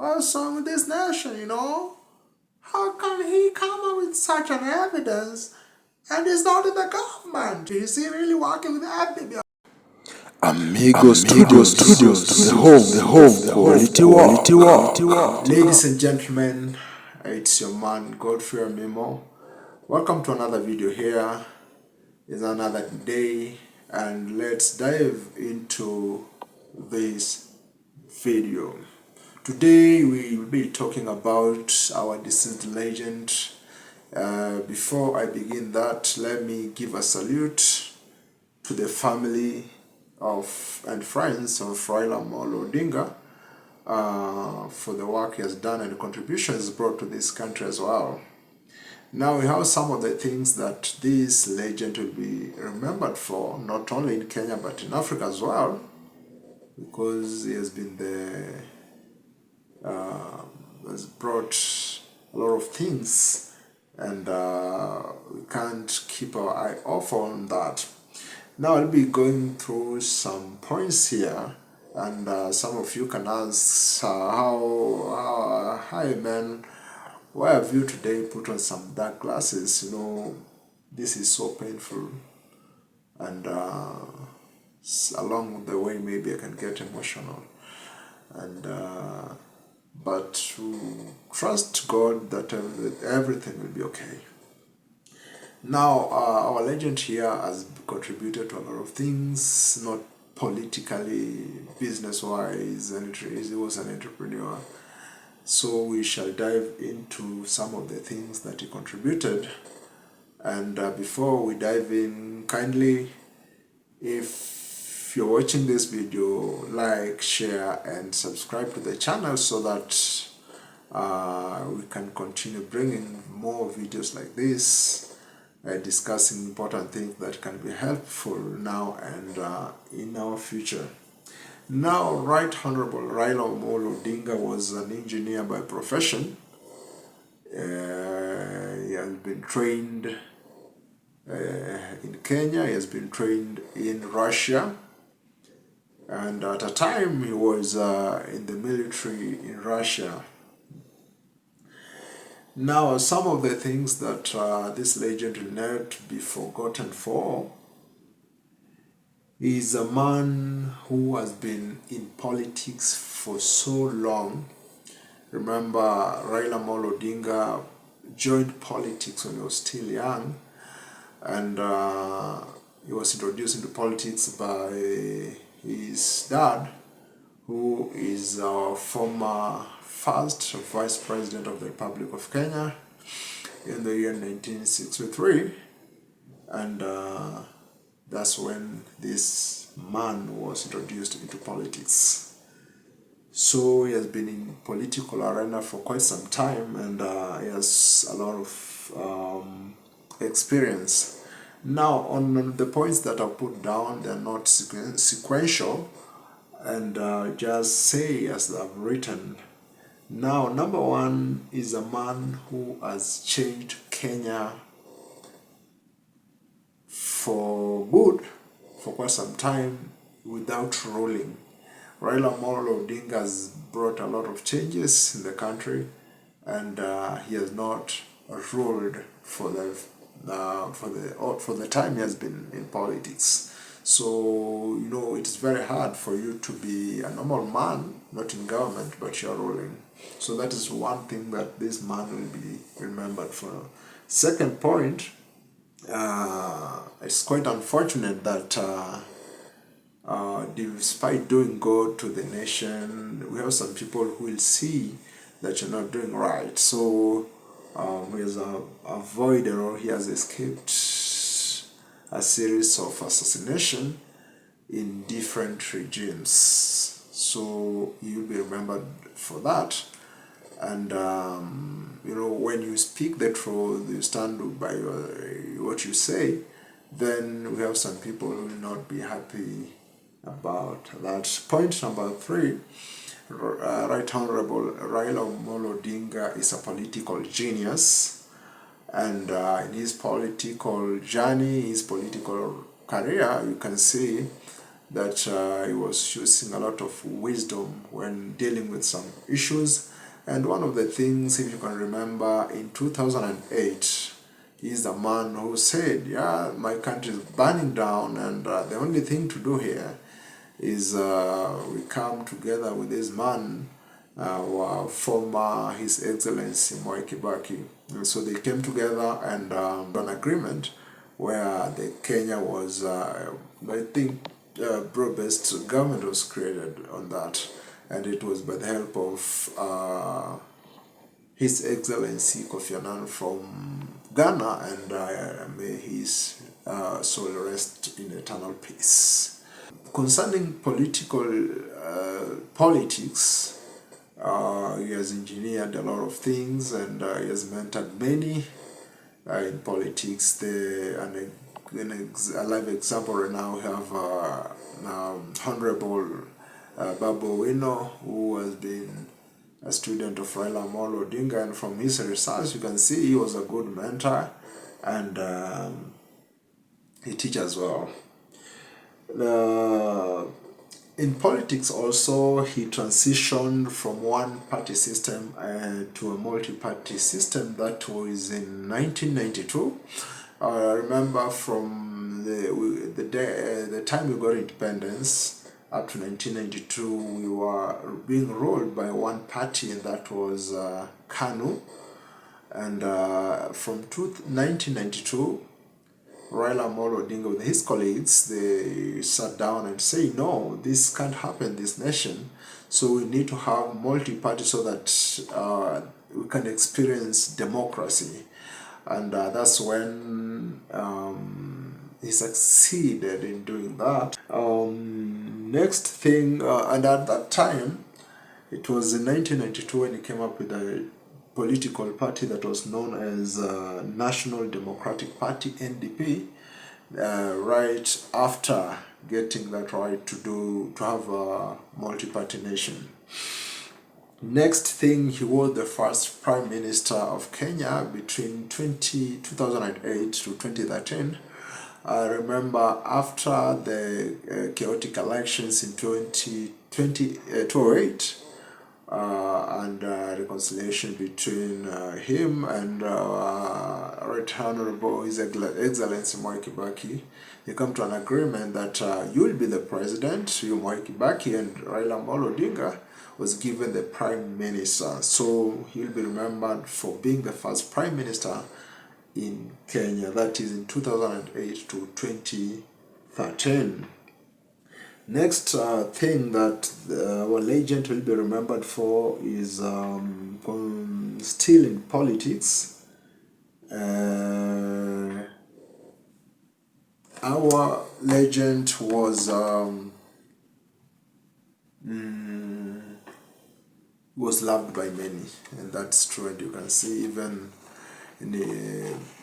What's wrong with this nation, you know? How can he come up with such an evidence and he's not in the government? Is he really working with FBB? Amigo Studios, the home, quality work. Ladies and gentlemen, it's your man Godfrey Memo. Welcome to another video here. It's another day, and let's dive into this video. Today we will be talking about our deceased legend. Before I begin that, let me give a salute to the family of and friends of Raila Amollo Odinga for the work he has done and the contributions brought to this country as well. Now we have some of the things that this legend will be remembered for, not only in Kenya but in Africa as well, because he has been there, has brought a lot of things, and we can't keep our eye off on that. Now I'll be going through some points here, and some of you can ask, hi man, why have you today put on some dark glasses? You know, this is so painful, and along the way maybe I can get emotional, and but to trust God that everything will be okay. Now, our legend here has contributed to a lot of things, not politically, business-wise, and he was an entrepreneur. So we shall dive into some of the things that he contributed. And before we dive in, kindly, if you're watching this video, like, share, and subscribe to the channel so that we can continue bringing more videos like this, discussing important things that can be helpful now and in our future. Now, Right Honourable Raila Amollo Odinga was an engineer by profession. He has been trained in Kenya, he has been trained in Russia, and at a time he was in the military in Russia. Now, some of the things that this legend will not be forgotten for is a man who has been in politics for so long. Remember, Raila Amollo Odinga joined politics when he was still young, and he was introduced into politics by his dad, who is our former first Vice President of the Republic of Kenya in the year 1963, and that's when this man was introduced into politics. So he has been in political arena for quite some time, and he has a lot of experience. Now, on the points that I've put down, they're not sequential, and just say as I've written. Now, number one is a man who has changed Kenya for good for quite some time without ruling. Raila Amollo Odinga has brought a lot of changes in the country, and he has not ruled for the time he has been in politics. So, you know, it's very hard for you to be a normal man, not in government, but you're ruling. So that is one thing that this man will be remembered for. Second point, it's quite unfortunate that despite doing good to the nation, we have some people who will see that you're not doing right. So he has avoided, or he has escaped a series of assassination in different regimes. So you'll be remembered for that. And you know, when you speak the truth, you stand by what you say, then we have some people who will not be happy about that. Point number three, Right Honourable Raila Amollo Odinga is a political genius, and in his political journey, his political career, you can see that he was using a lot of wisdom when dealing with some issues. And one of the things, if you can remember, in 2008, he's the man who said, yeah, my country is burning down, and the only thing to do here is we come together with this man, former His Excellency Mwai Kibaki. And so they came together and an agreement where the Kenya was, I think, broad-based government was created on that, and it was by the help of His Excellency Kofi Annan from Ghana, and may his soul rest in eternal peace. Concerning politics, he has engineered a lot of things, and he has mentored many in politics. A live example right now, we have Honourable Babu Wino, who has been a student of Raila Amollo Odinga, and from his research you can see he was a good mentor, and he teaches well. In politics also, he transitioned from one party system to a multi-party system. That was in 1992. I remember from the time we got independence up to 1992, we were being ruled by one party, and that was KANU. And from 1992, Raila Amollo Odinga with his colleagues, they sat down and say, no, this can't happen in this nation. So we need to have multi-party so that we can experience democracy. And that's when he succeeded in doing that. Next thing, and at that time, it was in 1992 when he came up with a political party that was known as National Democratic Party, NDP, right after getting that right to have a multi-party nation. Next thing, he was the first Prime Minister of Kenya between 2008 to 2013. I remember after the chaotic elections in 2008, and reconciliation between him and Right Honourable His Excellency Mwai Kibaki, they come to an agreement that you will be the president, you Mwai Kibaki, and Raila Amollo Odinga was given the Prime Minister. So he'll be remembered for being the first Prime Minister in Kenya. That is in 2008 to 2013. Next thing that our legend will be remembered for is still in politics. Our legend was loved by many, and that's true. And you can see even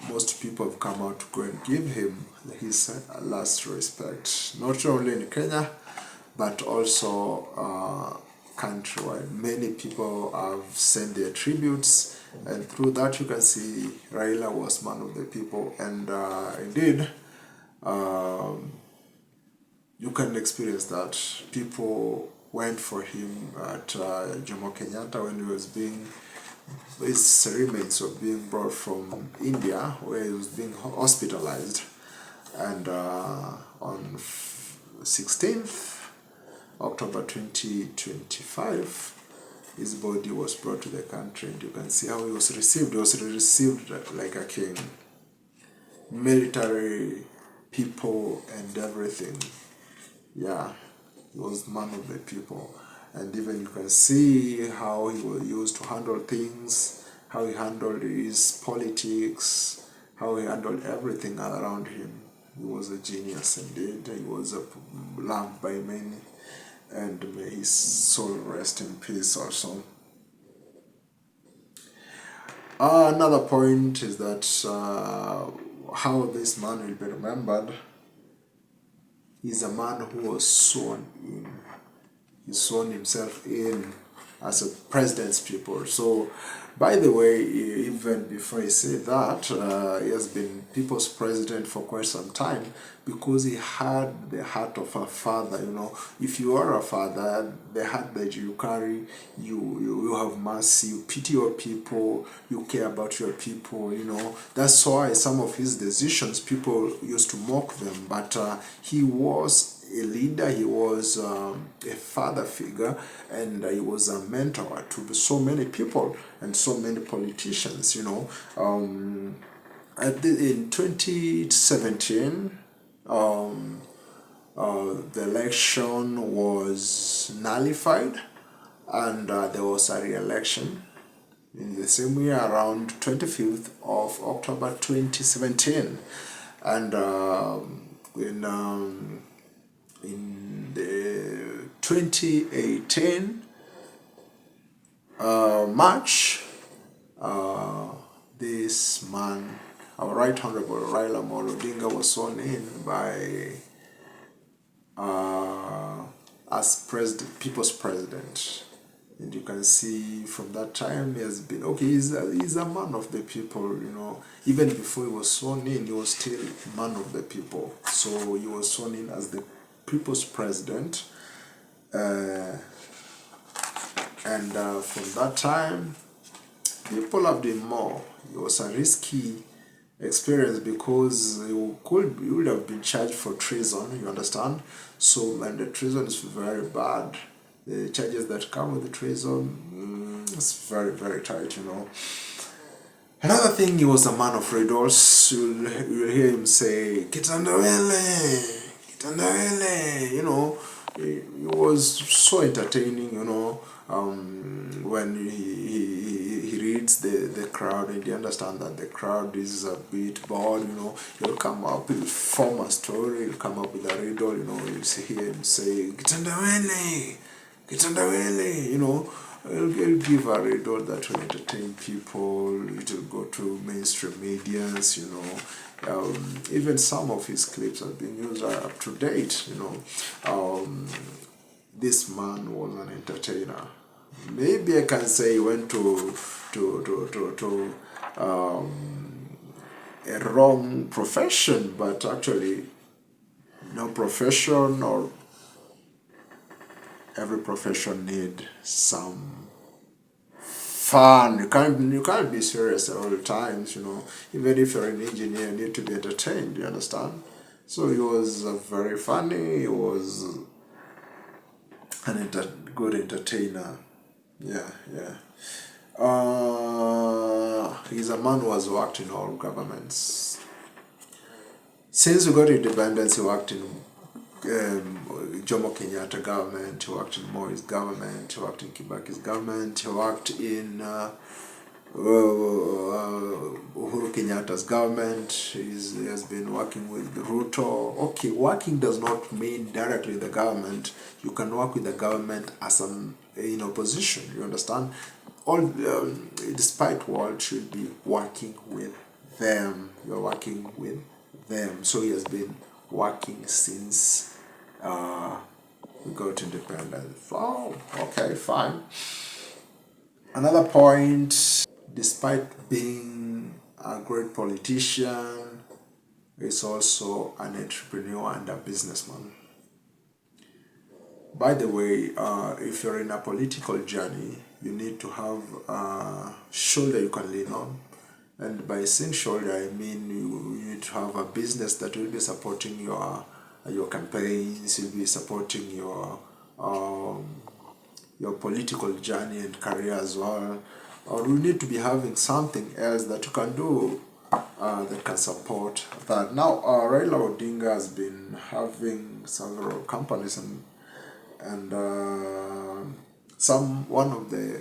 most people have come out to go and give him his last respect, not only in Kenya but also countrywide. Many people have sent their tributes, and through that you can see Raila was one of the people, and indeed you can experience that. People went for him at Jomo Kenyatta when he was his remains were being brought from India, where he was being hospitalized, and on 16th October 2025, his body was brought to the country, and you can see how he was received. He was received like a king. Military people and everything. Yeah, he was man of the people. And even you can see how he was used to handle things, how he handled his politics, how he handled everything around him. He was a genius indeed. He was loved by many, and may his soul rest in peace also. Another point is that how this man will be remembered is a man who was sworn in. He sworn himself in as a president's people. So, by the way, even before I say that, he has been people's president for quite some time because he had the heart of a father. You know, if you are a father, the heart that you carry, you have mercy, you pity your people, you care about your people. You know, that's why some of his decisions people used to mock them, but he was a leader, he was a father figure, and he was a mentor to so many people and so many politicians, you know. In 2017, the election was nullified, and there was a re-election in the same year around 25th of October 2017. And in the 2018 March, this man, our Right Honourable Raila Amollo Odinga, was sworn in by as president, people's president. And you can see from that time he has been, okay, he's a man of the people, you know. Even before he was sworn in, he was still man of the people. So he was sworn in as the people's president. And from that time, people loved him more. It was a risky experience because you would have been charged for treason, you understand? So, and the treason is very bad. The charges that come with the treason, it's very, very tight, you know. Another thing, he was a man of riddles. You'll hear him say, Kitandawele, Kitandawele, you know. He was so entertaining, you know. When he reads the crowd, and you understand that the crowd is a bit bored, you know. He'll come up, he'll form a story, he'll come up with a riddle, you know. You'll hear him say, Kitandawele, Kitandawele, you know. He'll give a riddle that will entertain people. It will go to mainstream medias, you know. Even some of his clips have been used are up to date, you know. This man was an entertainer. Maybe I can say he went to a wrong profession, but actually no profession, or every profession need some fun. You can't be serious at all times, you know. Even if you're an engineer, you need to be entertained, you understand? So he was very funny, he was good entertainer. Yeah. He's a man who has worked in all governments. Since we got independence, he worked in Jomo Kenyatta government, he worked in Moi's government, he worked in Kibaki's government, he worked in Uhuru Kenyatta's government. He has been working with Ruto. Okay, working does not mean directly the government. You can work with the government as in opposition, you understand? Despite what, should be working with them. You're working with them. So he has been working since we got independence. Oh, okay, fine. Another point, despite being a great politician, is also an entrepreneur and a businessman. By the way, if you're in a political journey, you need to have a shoulder you can lean on. And by saying shoulder, I mean you need to have a business that will be supporting your campaigns, will be supporting your political journey and career as well. Or you need to be having something else that you can do that can support that. Now, Raila Odinga has been having several companies, and one of the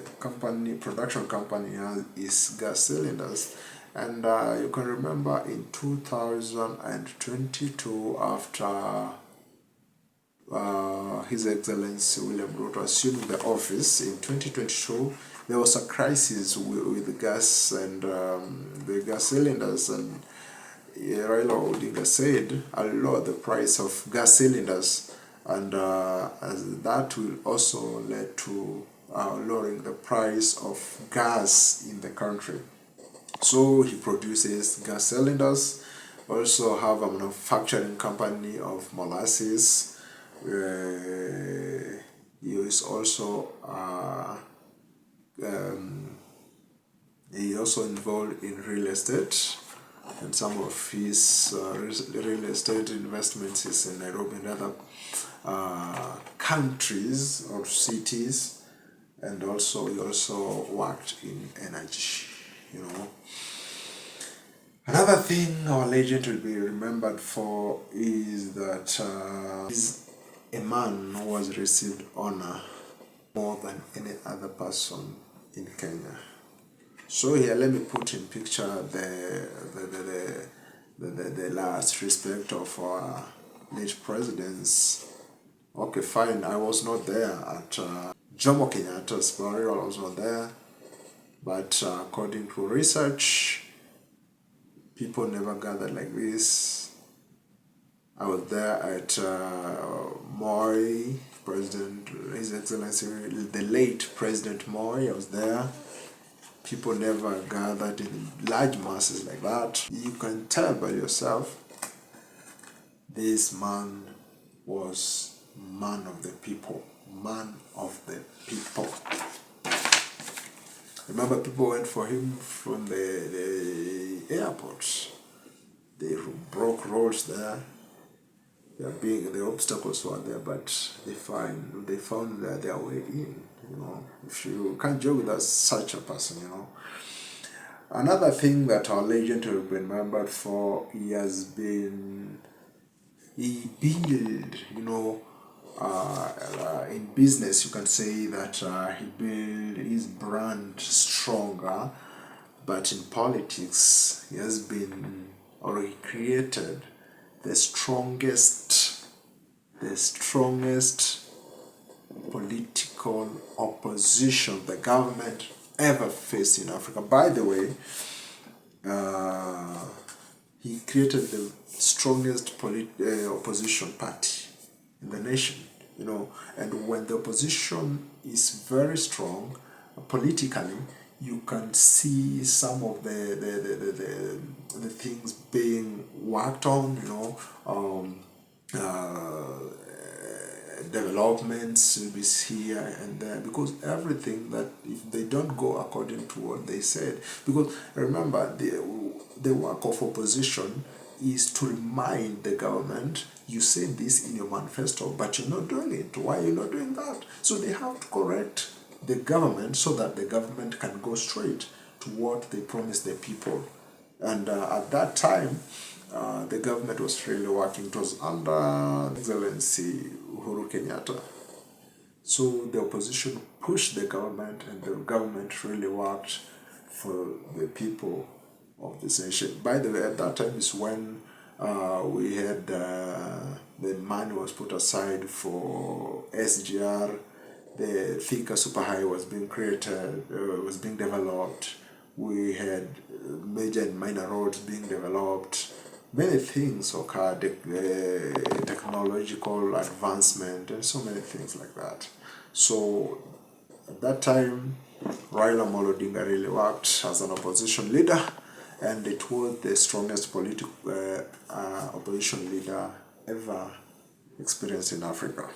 production company is gas cylinders. And you can remember in 2022, after His Excellency William Ruto assumed the office in 2022, there was a crisis with the gas and the gas cylinders, and Raila Odinga said, "I'll lower the price of gas cylinders," and as that will also lead to lowering the price of gas in the country. So he produces gas cylinders, also have a manufacturing company of molasses. He is also involved in real estate, and some of his real estate investments is in Nairobi and other countries or cities, and also he also worked in energy, you know. Another thing our legend will be remembered for is that he's a man who has received honor more than any other person in Kenya. So here, let me put in picture the last respect of our late presidents. Okay, fine. I was not there at Jomo Kenyatta's burial. I was not there, but according to research, people never gathered like this. I was there at Moi, President, His Excellency, the late President Moi. I was there. People never gathered in large masses like that. You can tell by yourself, this man was man of the people. Man of the people. Remember, people went for him from the airport. They broke roads there. The obstacles were there, but they found their way in. You know, if you can't joke with such a person, you know. Another thing that our legend will be remembered for, he built, you know, in business you can say that he built his brand stronger, but in politics he has been, or he created the strongest political opposition the government ever faced in Africa. By the way, he created the strongest opposition party in the nation, you know. And when the opposition is very strong politically, you can see some of the things being worked on, you know. Developments will be here and there, because everything that, if they don't go according to what they said, because remember, the work of opposition is to remind the government, you said this in your manifesto, but you're not doing it. Why are you not doing that? So they have to correct the government so that the government can go straight to what they promised the people. And at that time, the government was really working. It was under Excellency Uhuru Kenyatta. So the opposition pushed the government, and the government really worked for the people of this nation. By the way, at that time is when we had the money was put aside for SGR. The Thika Superhighway was being created, was being developed. We had major and minor roads being developed. Many things occurred, technological advancement, and so many things like that. So at that time, Raila Amollo Odinga really worked as an opposition leader, and it was the strongest political opposition leader ever experienced in Africa.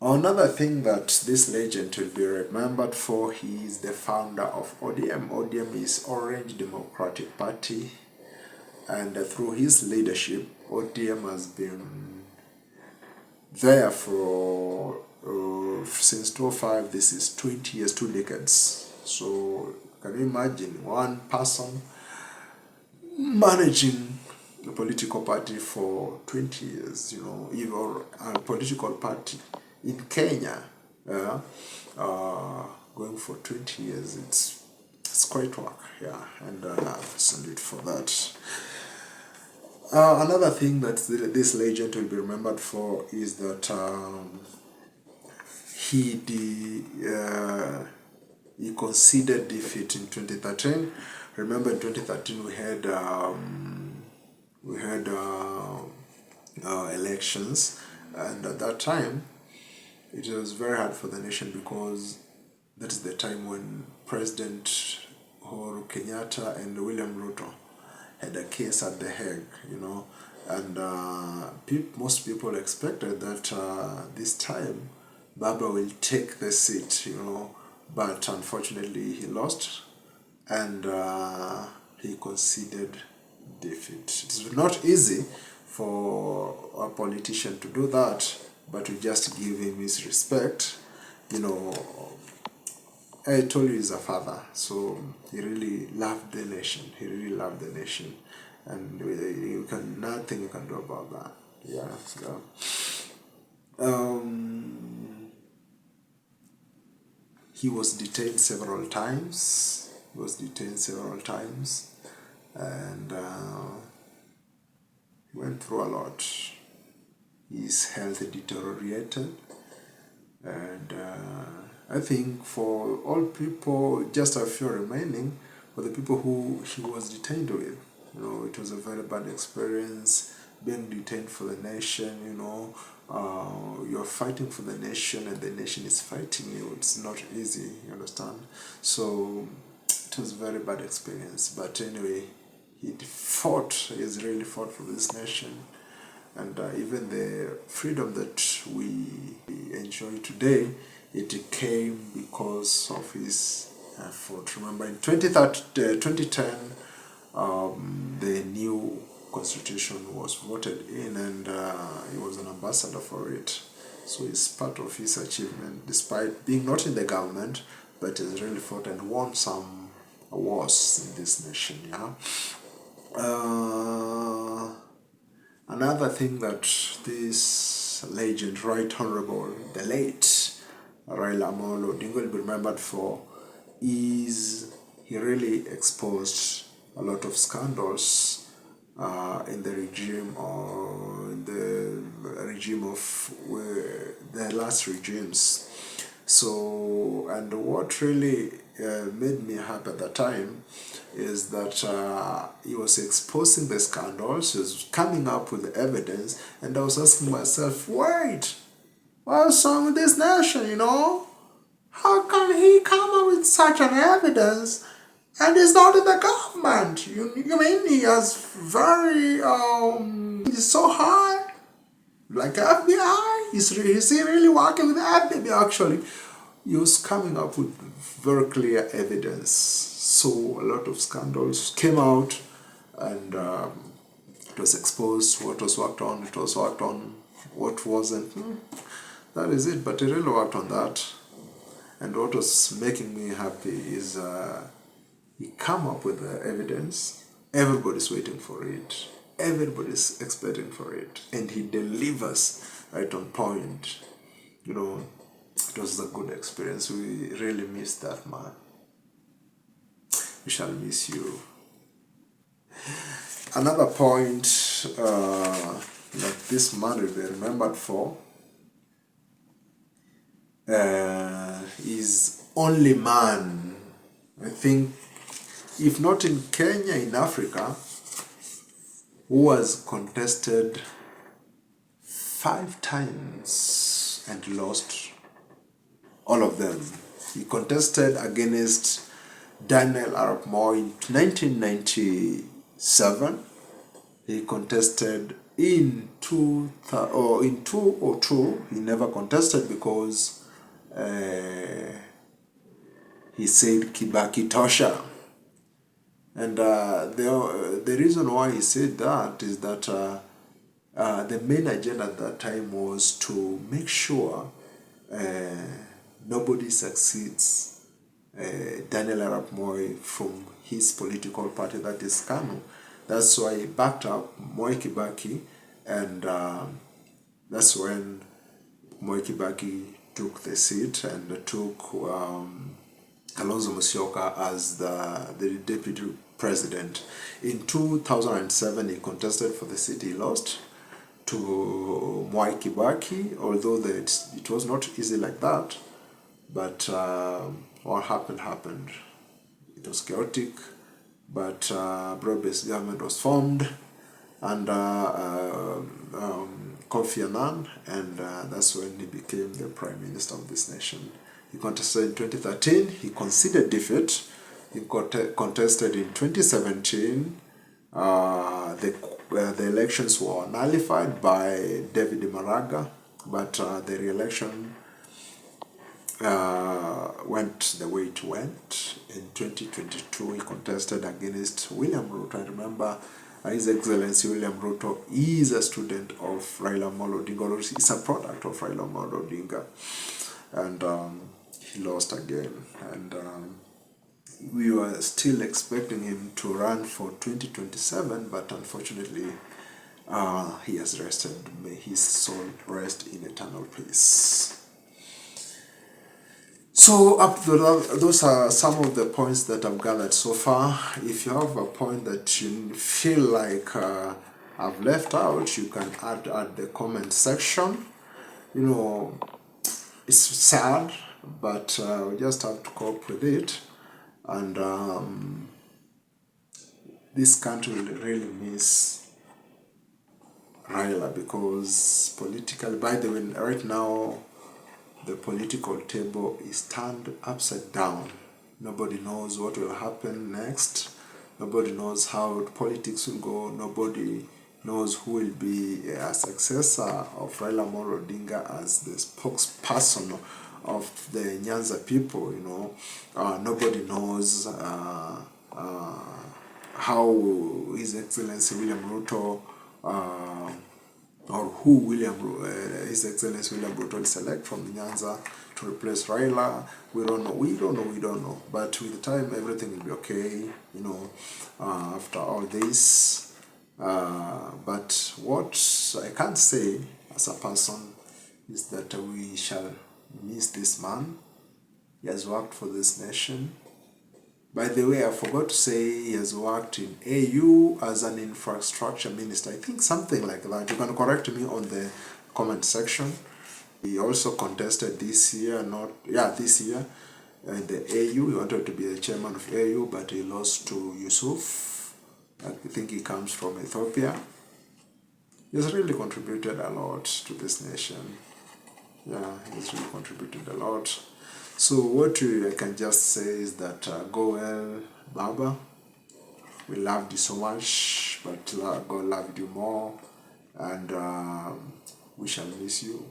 Another thing that this legend will be remembered for, he is the founder of ODM. ODM is Orange Democratic Party, and through his leadership, ODM has been there for since 2005. This is 20 years, 2 decades. So can you imagine one person managing a political party for 20 years, you know, even a political party in Kenya, going for 20 years, it's quite work, yeah, and salute for that. Another thing that this legend will be remembered for is that he conceded defeat in 2013. Remember, in 2013 we had elections, and at that time it was very hard for the nation because that is the time when President Uhuru Kenyatta and William Ruto had a case at The Hague, and most people expected that this time Baba will take the seat, but unfortunately he lost, and he conceded defeat. It's not easy for a politician to do that, but we just give him his respect. I told you he's a father, so he really loved the nation. He really loved the nation, and nothing you can do about that. Yeah. So, he was detained several times. And he went through a lot. His health deteriorated, and I think for all people, just a few remaining, for the people who he was detained with, it was a very bad experience being detained for the nation. You're fighting for the nation, and the nation is fighting you. It's not easy, you understand? So it was a very bad experience. But anyway, he's really fought for this nation. And even the freedom that we enjoy today, it came because of his effort. Remember, in 2010, the new constitution was voted in, and he was an ambassador for it. So it's part of his achievement, despite being not in the government, but has really fought and won some wars in this nation. Yeah. Another thing that this legend, Right Honourable, the late Raila Amollo Odinga will be remembered for is he really exposed a lot of scandals in the regime, or in the regime of the last regimes. So, and what really made me happy at the time is that he was exposing the scandals, he was coming up with evidence, and I was asking myself, wait, what's wrong with this nation, How can he come up with such an evidence and he's not in the government? You mean he has very, he's so high? Like FBI? Is he really working with the FBI? Actually, he was coming up with very clear evidence. So a lot of scandals came out, and it was exposed what was worked on, what wasn't. That is it, but he really worked on that. And what was making me happy is he come up with the evidence, everybody's waiting for it, everybody's expecting for it, and he delivers right on point. It was a good experience. We really miss that man. We shall miss you. Another point that this man will be remembered for is only man, I think, if not in Kenya, in Africa, who has contested 5 times and lost all of them. He contested against Daniel Arap Moi in 1997. He contested in 2002. He never contested because he said Kibaki Tosha. And the reason why he said that is that the main agenda at that time was to make sure nobody succeeds Daniel Arap Moi from his political party, that is KANU. That's why he backed up Moi Kibaki, and that's when Moi Kibaki took the seat and took Kalonzo Musyoka as the deputy president. In 2007, he contested for the seat. He lost to Moi Kibaki, although it was not easy like that. But what happened. It was chaotic, but broad-based government was formed, and Kofi Annan, and that's when he became the Prime Minister of this nation. He contested in 2013, he conceded defeat. He contested in 2017. The elections were nullified by David Maraga, but the re-election went the way it went. In 2022, he contested against William Ruto. I remember His Excellency William Ruto is a student of Raila Amollo Odinga, or is a product of Raila Amollo Odinga, and he lost again. And we were still expecting him to run for 2027, but unfortunately, he has rested. May his soul rest in eternal peace. So those are some of the points that I've gathered so far. If you have a point that you feel like I've left out, you can add at the comment section. You know, it's sad, but we just have to cope with it. And this country will really miss Raila, because politically, by the way, right now, the political table is turned upside down. Nobody knows what will happen next. Nobody knows how politics will go. Nobody knows who will be a successor of Raila Amollo Odinga as the spokesperson of the Nyanza people. You know, nobody knows how His Excellency William Ruto or who His Excellency William Ruto will select from Nyanza to replace Raila. We don't know. But with time, everything will be okay, you know, after all this. But what I can say as a person is that we shall miss this man. He has worked for this nation. By the way, I forgot to say he has worked in AU as an infrastructure minister. I think something like that. You can correct me on the comment section. He also contested this year, in the AU. He wanted to be the chairman of AU, but he lost to Yusuf. I think he comes from Ethiopia. He has really contributed a lot to this nation. Yeah, he has really contributed a lot. So what I can just say is that go well, Baba. We loved you so much, but God loved you more, and we shall miss you.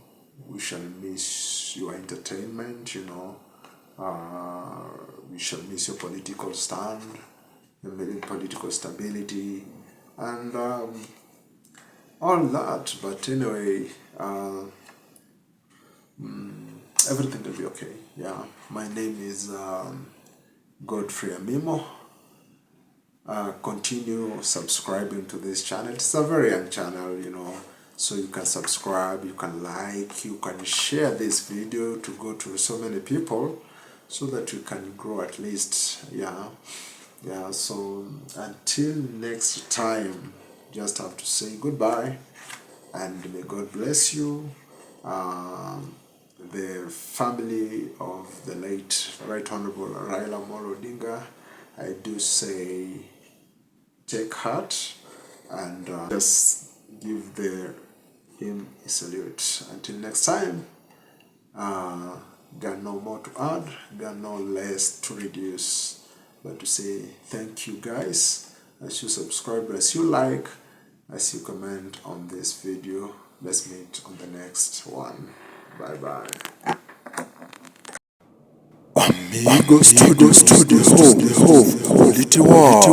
We shall miss your entertainment, you know. We shall miss your political stand, your political stability, and all that. But anyway, everything will be okay. Yeah, my name is Godfrey Amimo. Continue subscribing to this channel. It's a very young channel, you know, so you can subscribe, you can like, you can share this video to go to so many people, so that you can grow at least. Yeah. So until next time, just have to say goodbye, and may God bless you. The family of the late Right Honourable Raila Amollo Odinga, I do say take heart, and just give him a salute. Until next time, got no more to add, got no less to reduce, but to say thank you guys, as you subscribe, as you like, as you comment on this video. Let's meet on the next one. Bye bye. Amigo Studio, the home, quality work.